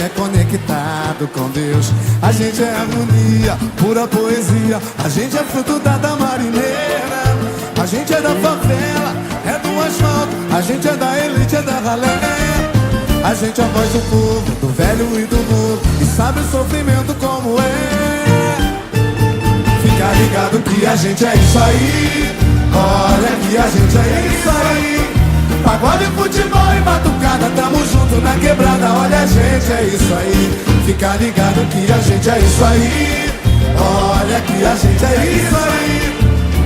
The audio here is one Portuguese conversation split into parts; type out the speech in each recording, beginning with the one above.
é conectado com Deus. A gente é harmonia, pura poesia. A gente é fruto da marineira. A gente é da favela, é do asfalto. A gente é da elite, é da ralé. A gente é a voz do povo, do velho e do novo, e sabe o sofrimento como é. Fica ligado que a gente é isso aí. Olha que a gente é isso aí. Pagode, futebol e batucada, tamo junto na quebrada. Olha, a gente é isso aí. Fica ligado que a gente é isso aí. Olha que a gente é isso aí.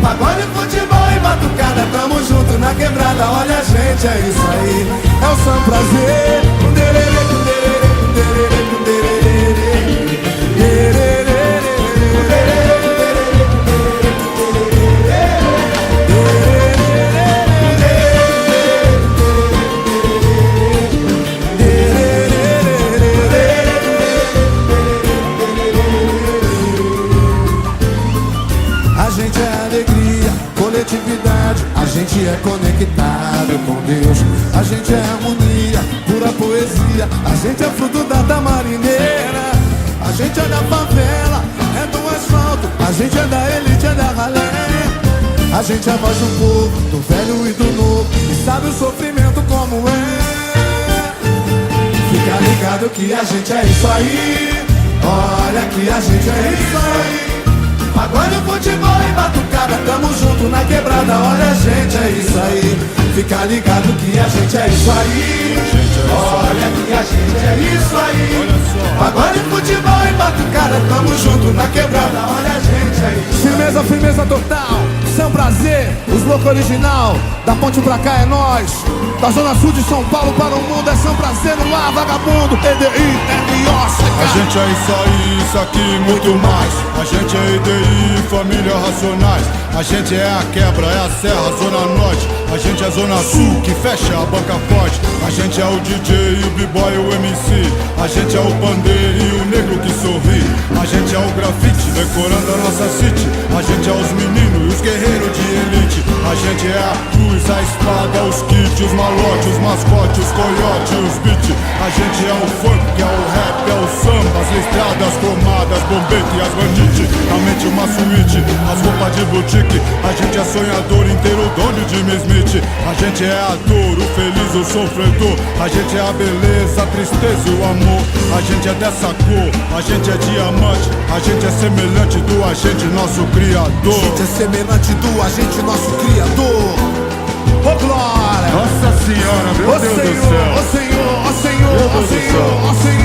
Pagode, futebol e batucada, tamo junto na quebrada. Olha, a gente é isso aí. É o Sam Prazer. A gente é alegria, coletividade. A gente é conectado com Deus. A gente é harmonia, pura poesia. A gente é fruto da marineira. A gente é da favela, é do asfalto. A gente é da elite, é da ralé. A gente é a voz do povo, do velho e do novo, e sabe o sofrimento como é. Fica ligado que a gente é isso aí. Olha que a gente é isso aí. Pagode, futebol e batucada, tamo junto na quebrada. Olha, a gente é isso aí. Fica ligado que a gente é isso aí. Olha que a gente é isso aí. Pagode, futebol e batucada, tamo junto na quebrada. Olha, a gente é isso. Firmeza, firmeza total. Sam Prazer, os loucos original. Da ponte pra cá é nós. Da zona sul de São Paulo para o mundo é Sam Prazer no ar, vagabundo. EDI, a gente é isso aí, isso aqui e muito mais. A gente é EDI, família Racionais. A gente é a quebra, é a serra, zona norte. A gente é zona sul, que fecha a banca forte. A gente é o DJ, o b-boy e o MC. A gente é o pandeiro e o negro que sorri. A gente é o grafite, decorando a nossa city. A gente é os meninos e os guerreiros de elite. A gente é a cruz, a espada, os kits, os malotes, os mascotes, os coiotes, os beats. A gente é o funk, que é o rap, é o samba, as listradas, cromadas, bombete e as bandites. A mente uma suíte, as roupas de boutique. A gente é sonhador inteiro, dono de Smith. A gente é a dor, o feliz, o sofredor. A gente é a beleza, a tristeza e o amor. A gente é dessa cor, a gente é diamante. A gente é semelhante do agente, nosso criador. A gente é semelhante do agente, nosso criador. Ô glória! Nossa Senhora, meu Deus do céu! Ó Senhor, ó Senhor, ó Senhor, ó Senhor.